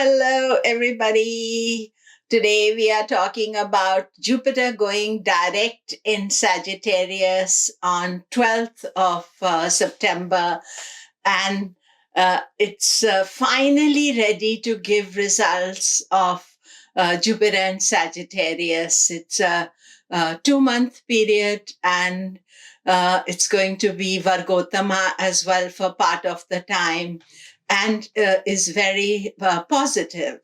Hello, everybody. Today we are talking about Jupiter going direct in Sagittarius on 12th of September. And it's finally ready to give results of Jupiter and Sagittarius. It's a 2-month period, and it's going to be Vargottama as well for part of the time, and is very positive.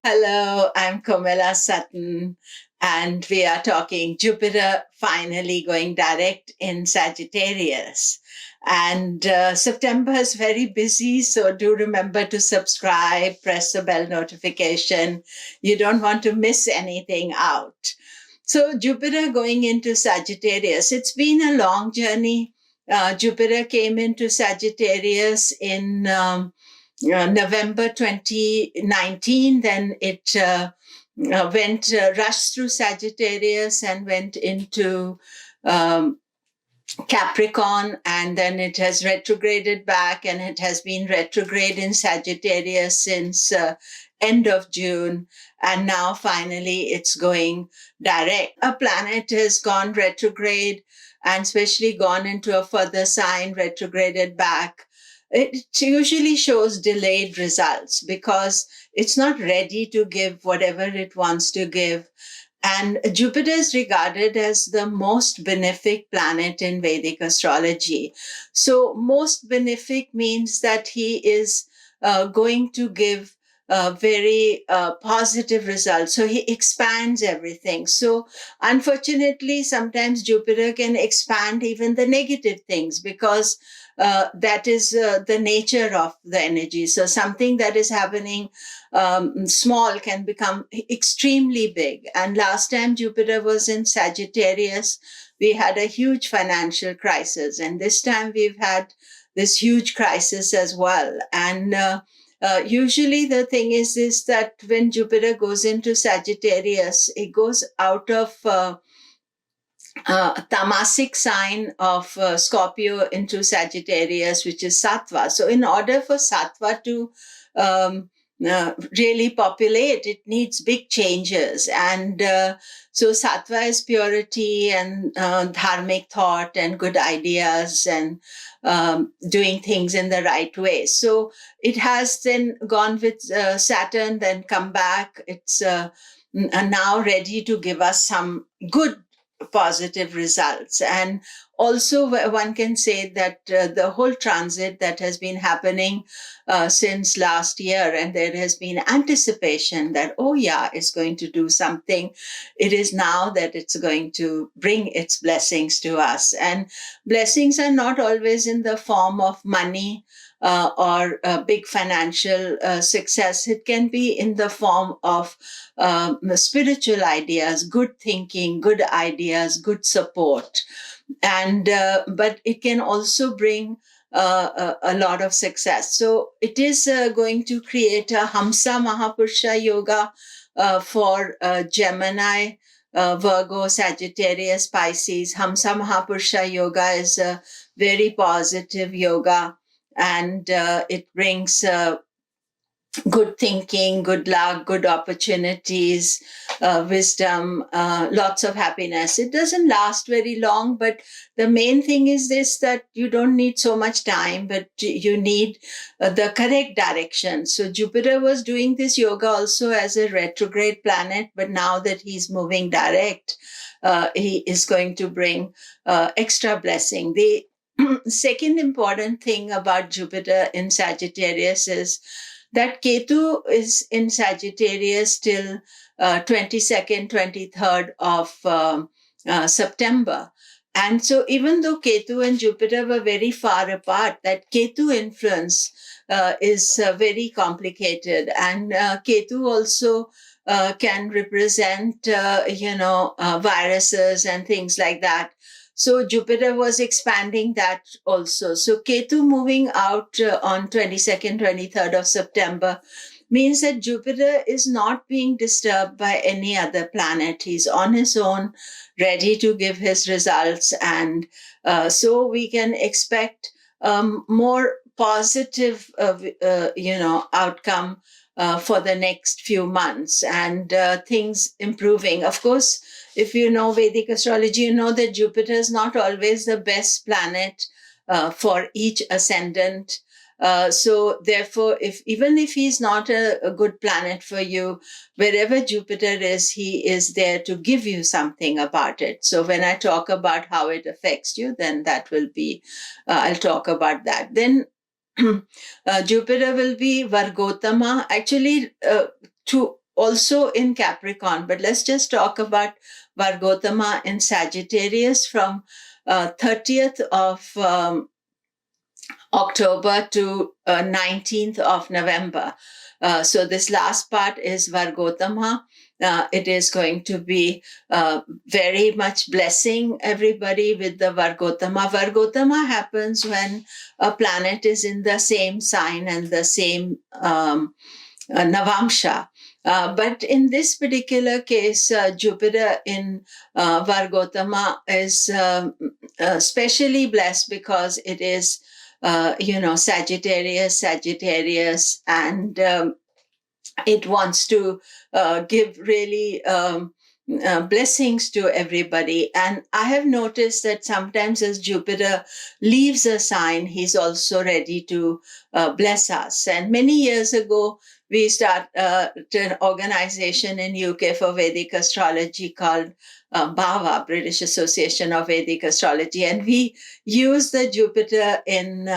Hello, I'm Komilla Sutton, and we are talking Jupiter finally going direct in Sagittarius. And September is very busy, so do remember to subscribe, press the bell notification. You don't want to miss anything out. So, Jupiter going into Sagittarius, it's been a long journey. Jupiter came into Sagittarius in November 2019, then it rushed through Sagittarius and went into Capricorn, and then it has retrograded back, and it has been retrograde in Sagittarius since end of June, and now finally it's going direct. A planet has gone retrograde and especially gone into a further sign, retrograded back. It usually shows delayed results because it's not ready to give whatever it wants to give. And Jupiter is regarded as the most benefic planet in Vedic astrology. So most benefic means that he is going to give very positive results. So he expands everything. So unfortunately, sometimes Jupiter can expand even the negative things because that is the nature of the energy. So something that is happening small can become extremely big. And last time Jupiter was in Sagittarius, we had a huge financial crisis. And this time we've had this huge crisis as well. And usually the thing is that when Jupiter goes into Sagittarius, it goes out of tamasic sign of Scorpio into Sagittarius, which is Sattva. So in order for Sattva to really populate, it needs big changes. And so Sattva is purity and dharmic thought and good ideas and doing things in the right way. So it has then gone with Saturn, then come back. It's now ready to give us some good positive results. And also one can say that the whole transit that has been happening since last year, and there has been anticipation that, oh yeah, it's going to do something. It is now that it's going to bring its blessings to us. And blessings are not always in the form of money or big financial success. It can be in the form of spiritual ideas, good thinking, good ideas, good support. And but it can also bring a lot of success. So it is going to create a Hamsa Mahapurusha yoga for Gemini, Virgo, Sagittarius, Pisces. Hamsa Mahapurusha yoga is a very positive yoga, and it brings good thinking, good luck, good opportunities, wisdom, lots of happiness. It doesn't last very long, but the main thing is this, that you don't need so much time, but you need the correct direction. So Jupiter was doing this yoga also as a retrograde planet, but now that he's moving direct, he is going to bring extra blessing. The second important thing about Jupiter in Sagittarius is that Ketu is in Sagittarius till 22nd, 23rd of September. And so even though Ketu and Jupiter were very far apart, that Ketu influence is very complicated. And Ketu also can represent, viruses and things like that. So Jupiter was expanding that also. So Ketu moving out on 22nd, 23rd of September means that Jupiter is not being disturbed by any other planet. He's on his own, ready to give his results. And so we can expect more positive, outcome for the next few months, and things improving. Of course, if you know Vedic astrology, you know that Jupiter is not always the best planet for each ascendant. So therefore, even if he's not a good planet for you, wherever Jupiter is, he is there to give you something about it. So when I talk about how it affects you, then that will be, I'll talk about that. Then Jupiter will be Vargottama, actually to also in Capricorn, but let's just talk about Vargottama in Sagittarius from 30th of October to 19th of November. So this last part is Vargottama. It is going to be very much blessing everybody with the Vargottama. Vargottama happens when a planet is in the same sign and the same Navamsha. But in this particular case, Jupiter in Vargottama is especially blessed because it is Sagittarius, and it wants to give really blessings to everybody. And I have noticed that sometimes as Jupiter leaves a sign, he's also ready to bless us. And many years ago, we started an organization in UK for Vedic astrology called BAVA, British Association of Vedic Astrology, and we use the Jupiter in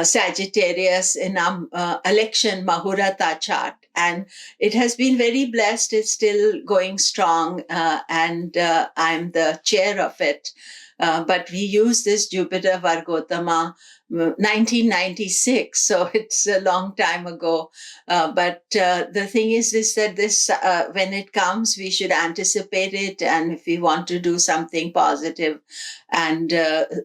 Sagittarius in our election Mahurata chart, and it has been very blessed. It's still going strong, and I'm the chair of it. But we use this Jupiter Vargottama 1996, so it's a long time ago. But the thing is that this, when it comes, we should anticipate it, and if we want to do something positive and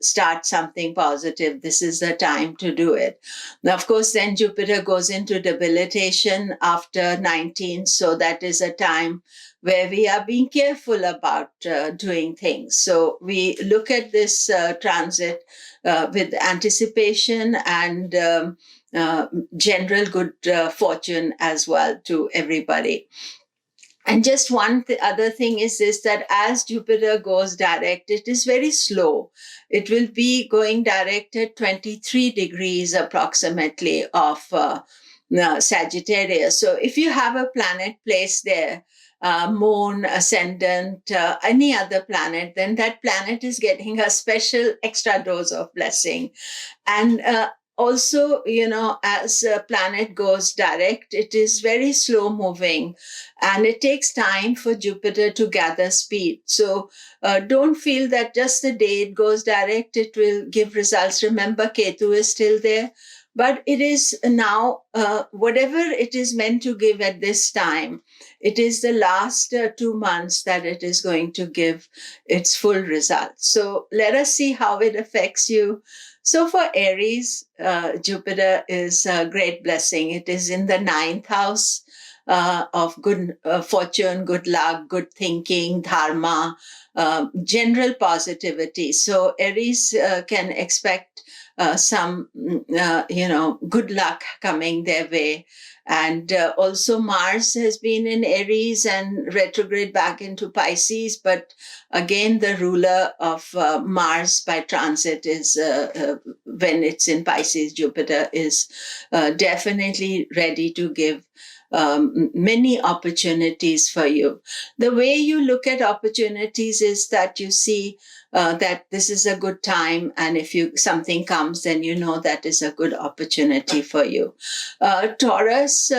start something positive, this is the time to do it. Now, of course, then Jupiter goes into debilitation after 19, so that is a time where we are being careful about doing things. So we look at this transit with anticipation and general good fortune as well to everybody. And just one other thing is this, that as Jupiter goes direct, it is very slow. It will be going direct at 23 degrees approximately of Sagittarius. So if you have a planet placed there, moon, ascendant, any other planet, then that planet is getting a special extra dose of blessing. And also, as a planet goes direct, it is very slow moving and it takes time for Jupiter to gather speed. So don't feel that just the day it goes direct, it will give results. Remember, Ketu is still there. But it is now, whatever it is meant to give at this time, it is the last 2 months that it is going to give its full results. So let us see how it affects you. So for Aries, Jupiter is a great blessing. It is in the 9th house of good fortune, good luck, good thinking, dharma, general positivity. So Aries can expect some, good luck coming their way. And also Mars has been in Aries and retrograde back into Pisces. But again, the ruler of Mars by transit is, when it's in Pisces, Jupiter is definitely ready to give many opportunities for you. The way you look at opportunities is that you see that this is a good time, and if something comes, then you know that is a good opportunity for you. Taurus,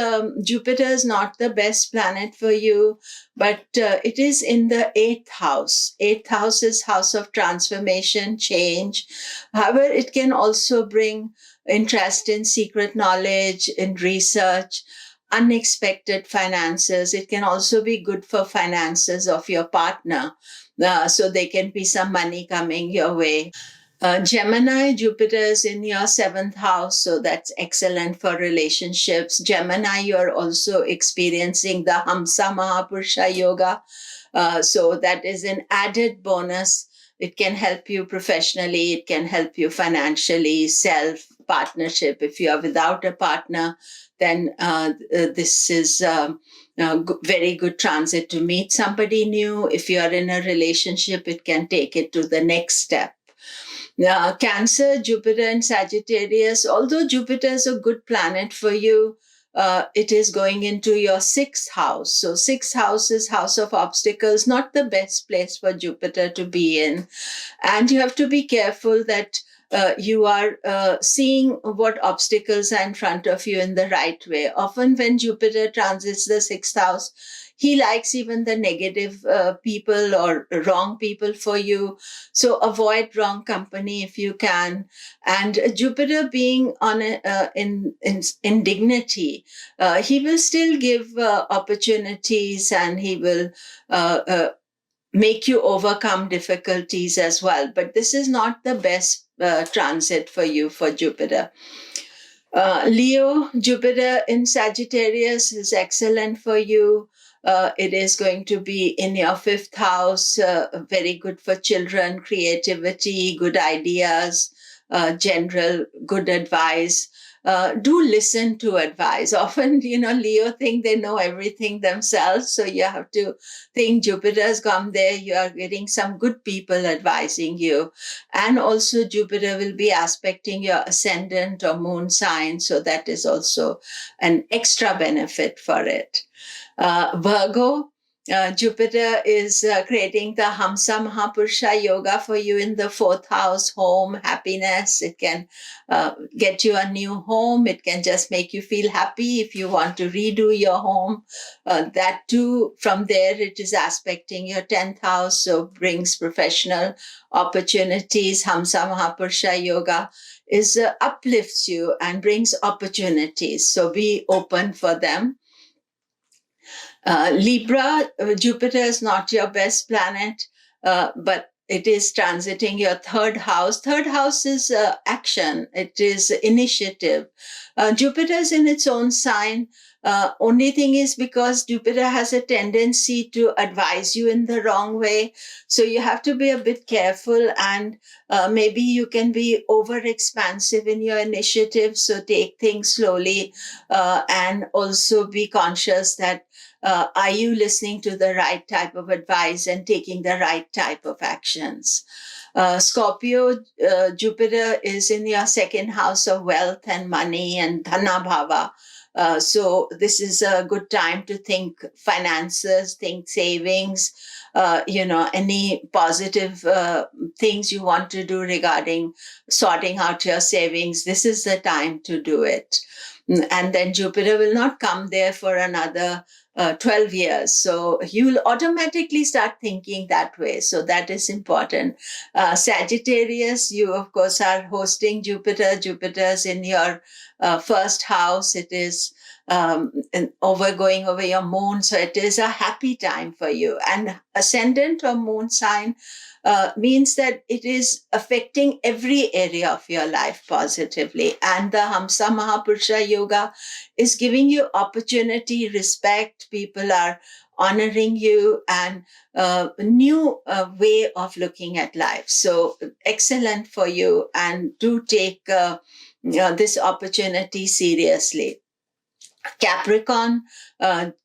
Jupiter is not the best planet for you, but it is in the 8th house. 8th house is house of transformation, change. However, it can also bring interest in secret knowledge, in research, unexpected finances. It can also be good for finances of your partner. So there can be some money coming your way. Gemini, Jupiter is in your 7th house, so that's excellent for relationships. Gemini, you're also experiencing the Hamsa Mahapurusha yoga, so that is an added bonus. It can help you professionally, it can help you financially, self, partnership. If you are without a partner, then this is very good transit to meet somebody new. If you are in a relationship, it can take it to the next step. Cancer, Jupiter and Sagittarius, although Jupiter is a good planet for you, it is going into your 6th house. So 6th house is house of obstacles, not the best place for Jupiter to be in. And you have to be careful that you are seeing what obstacles are in front of you in the right way. Often when Jupiter transits the 6th house, he likes even the negative people or wrong people for you. So avoid wrong company if you can. And Jupiter being on in dignity, he will still give opportunities, and he will make you overcome difficulties as well. But this is not the best transit for you for Jupiter. Leo, Jupiter in Sagittarius is excellent for you. It is going to be in your 5th house, very good for children, creativity, good ideas, general good advice. Do listen to advice. Often, Leo think they know everything themselves. So you have to think Jupiter's come there. You are getting some good people advising you. And also Jupiter will be aspecting your ascendant or moon sign. So that is also an extra benefit for it. Virgo, Jupiter is creating the Hamsa Mahapurusha yoga for you in the 4th house, home, happiness. It can get you a new home. It can just make you feel happy if you want to redo your home. That too, from there, it is aspecting your 10th house, so brings professional opportunities. Hamsa Mahapurusha yoga is uplifts you and brings opportunities. So be open for them. Libra, Jupiter is not your best planet, but it is transiting your 3rd house. 3rd house is action. It is initiative. Jupiter is in its own sign. Only thing is because Jupiter has a tendency to advise you in the wrong way. So you have to be a bit careful, and maybe you can be over expansive in your initiative. So take things slowly, and also be conscious that are you listening to the right type of advice and taking the right type of actions? Scorpio, Jupiter is in your 2nd house of wealth and money and dhana bhava. So this is a good time to think finances, think savings, any positive things you want to do regarding sorting out your savings. This is the time to do it. And then Jupiter will not come there for another 12 years. So you'll automatically start thinking that way. So that is important. Sagittarius, you of course are hosting Jupiter. Jupiter's in your 1st house. It is going over your moon. So it is a happy time for you. And ascendant or moon sign means that it is affecting every area of your life positively. And the Hamsa Mahapurusha yoga is giving you opportunity, respect. People are honoring you, and a new way of looking at life. So excellent for you, and do take this opportunity seriously. Capricorn,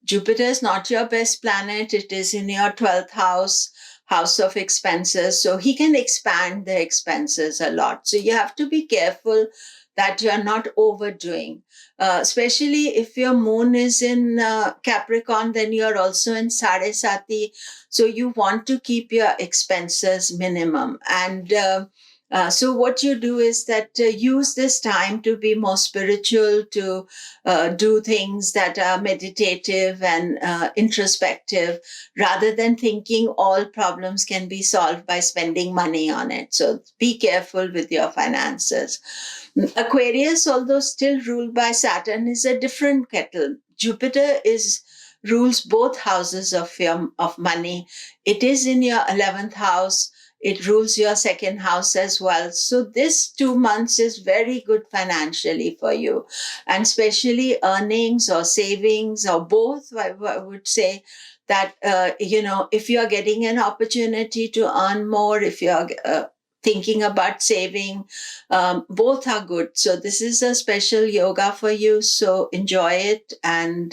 Jupiter is not your best planet. It is in your 12th house, house of expenses. So he can expand the expenses a lot. So you have to be careful that you're not overdoing. Especially if your moon is in Capricorn, then you're also in Sarasati. So you want to keep your expenses minimum. And so what you do is that use this time to be more spiritual, to do things that are meditative and introspective, rather than thinking all problems can be solved by spending money on it. So be careful with your finances. Aquarius, although still ruled by Saturn, is a different kettle. Jupiter rules both houses of money. It is in your 11th house. It rules your second house as well. So this 2 months is very good financially for you, and especially earnings or savings or both. I would say that, if you're getting an opportunity to earn more, if you're thinking about saving, both are good. So this is a special yoga for you. So enjoy it and,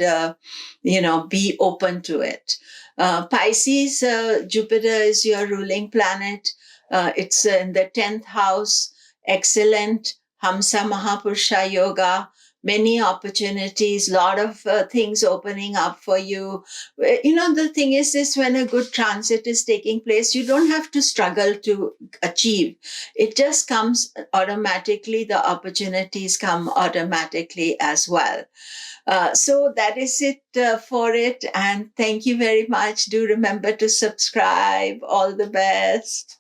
be open to it. Pisces, Jupiter is your ruling planet. It's in the 10th house. Excellent. Hamsa Mahapurusha yoga. Many opportunities, lot of things opening up for you. The thing is this, when a good transit is taking place, you don't have to struggle to achieve. It just comes automatically. The opportunities come automatically as well. So that is it for it. And thank you very much. Do remember to subscribe. All the best.